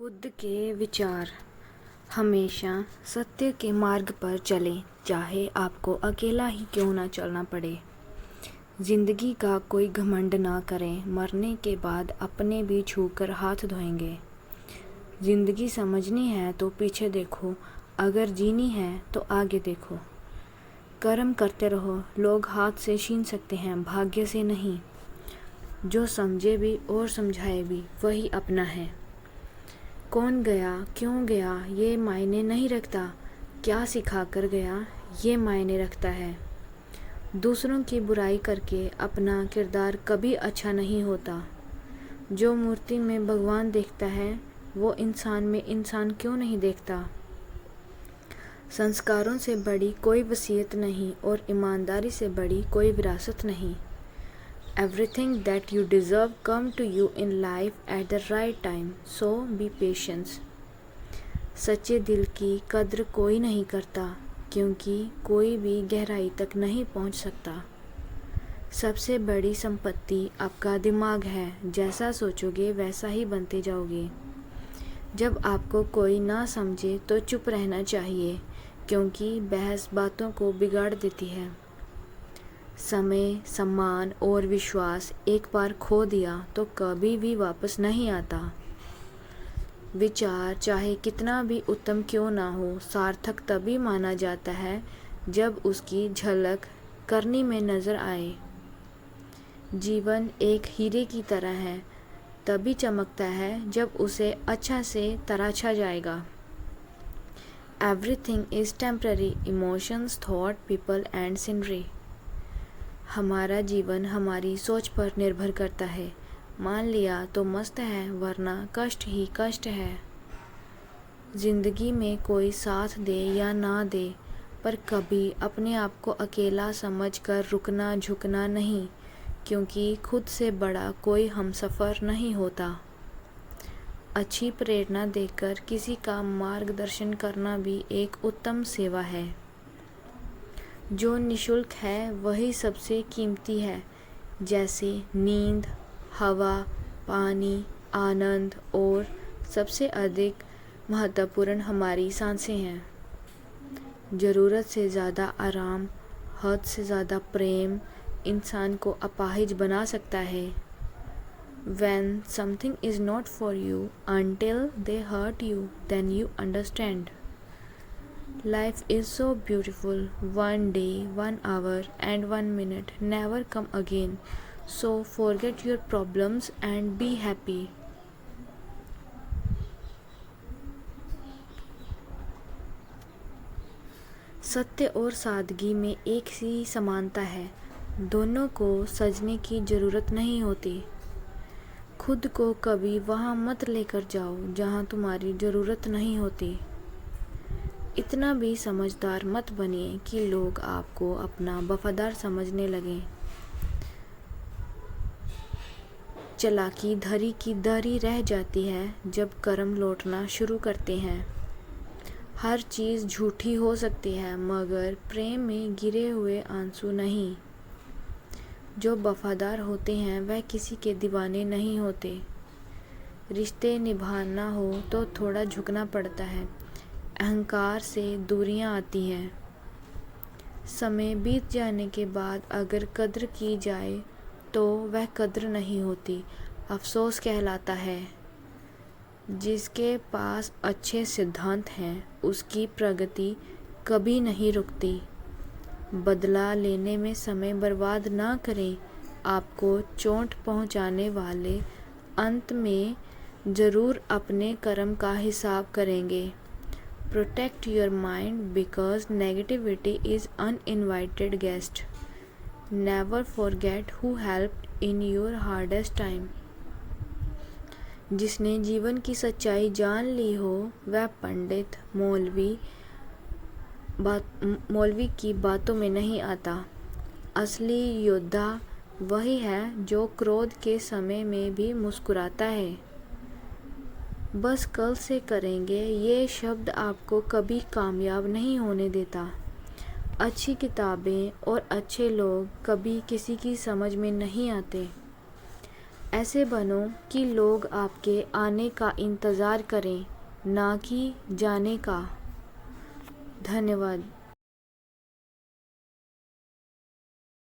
बुद्ध के विचार। हमेशा सत्य के मार्ग पर चलें, चाहे आपको अकेला ही क्यों ना चलना पड़े। जिंदगी का कोई घमंड ना करें, मरने के बाद अपने भी छूकर हाथ धोएंगे। जिंदगी समझनी है तो पीछे देखो, अगर जीनी है तो आगे देखो। कर्म करते रहो, लोग हाथ से छीन सकते हैं, भाग्य से नहीं। जो समझे भी और समझाए भी वही अपना है। कौन गया, क्यों गया, ये मायने नहीं रखता, क्या सिखा कर गया ये मायने रखता है। दूसरों की बुराई करके अपना किरदार कभी अच्छा नहीं होता। जो मूर्ति में भगवान देखता है वो इंसान में इंसान क्यों नहीं देखता। संस्कारों से बड़ी कोई वसीयत नहीं और ईमानदारी से बड़ी कोई विरासत नहीं। Everything that you deserve come to you in life at the right time, so be patient. सच्चे दिल की कद्र कोई नहीं करता, क्योंकि कोई भी गहराई तक नहीं पहुंच सकता। सबसे बड़ी संपत्ति आपका दिमाग है, जैसा सोचोगे वैसा ही बनते जाओगे। जब आपको कोई ना समझे तो चुप रहना चाहिए, क्योंकि बहस बातों को बिगाड़ देती है। समय, सम्मान और विश्वास एक बार खो दिया तो कभी भी वापस नहीं आता। विचार चाहे कितना भी उत्तम क्यों ना हो, सार्थक तभी माना जाता है जब उसकी झलक करनी में नज़र आए। जीवन एक हीरे की तरह है, तभी चमकता है जब उसे अच्छा से तराशा जाएगा। Everything is temporary, emotions, thought, people and scenery. हमारा जीवन हमारी सोच पर निर्भर करता है। मान लिया तो मस्त है, वरना कष्ट ही कष्ट है। जिंदगी में कोई साथ दे या ना दे, पर कभी अपने आप को अकेला समझकर रुकना झुकना नहीं, क्योंकि खुद से बड़ा कोई हमसफ़र नहीं होता। अच्छी प्रेरणा देकर किसी का मार्गदर्शन करना भी एक उत्तम सेवा है। जो निःशुल्क है वही सबसे कीमती है, जैसे नींद, हवा, पानी, आनंद और सबसे अधिक महत्वपूर्ण हमारी सांसें हैं। ज़रूरत से ज़्यादा आराम, हद से ज़्यादा प्रेम इंसान को अपाहिज बना सकता है। When something is not for you until they hurt you, then you understand. Life is so beautiful. One day, 1 hour and 1 minute never come again. So forget your problems and be happy. सत्य और सादगी में एक सी समानता है। दोनों को सजने की ज़रूरत नहीं होती। खुद को कभी वहाँ मत लेकर जाओ जहाँ तुम्हारी ज़रूरत नहीं होती। इतना भी समझदार मत बनिए कि लोग आपको अपना वफादार समझने लगें। चालाकी धरी की धरी रह जाती है जब कर्म लौटना शुरू करते हैं। हर चीज़ झूठी हो सकती है, मगर प्रेम में गिरे हुए आंसू नहीं। जो वफादार होते हैं वह किसी के दीवाने नहीं होते। रिश्ते निभाना हो तो थोड़ा झुकना पड़ता है, अहंकार से दूरियां आती हैं। समय बीत जाने के बाद अगर कद्र की जाए तो वह कद्र नहीं होती, अफसोस कहलाता है। जिसके पास अच्छे सिद्धांत हैं उसकी प्रगति कभी नहीं रुकती। बदला लेने में समय बर्बाद ना करें, आपको चोट पहुंचाने वाले अंत में ज़रूर अपने कर्म का हिसाब करेंगे। Protect your mind because negativity is uninvited guest. Never forget who helped in your hardest time. जिसने जीवन की सच्चाई जान ली हो वह पंडित मौलवी की बातों में नहीं आता। असली योद्धा वही है जो क्रोध के समय में भी मुस्कुराता है। बस कल से करेंगे ये शब्द आपको कभी कामयाब नहीं होने देता। अच्छी किताबें और अच्छे लोग कभी किसी की समझ में नहीं आते। ऐसे बनो कि लोग आपके आने का इंतज़ार करें, ना कि जाने का। धन्यवाद।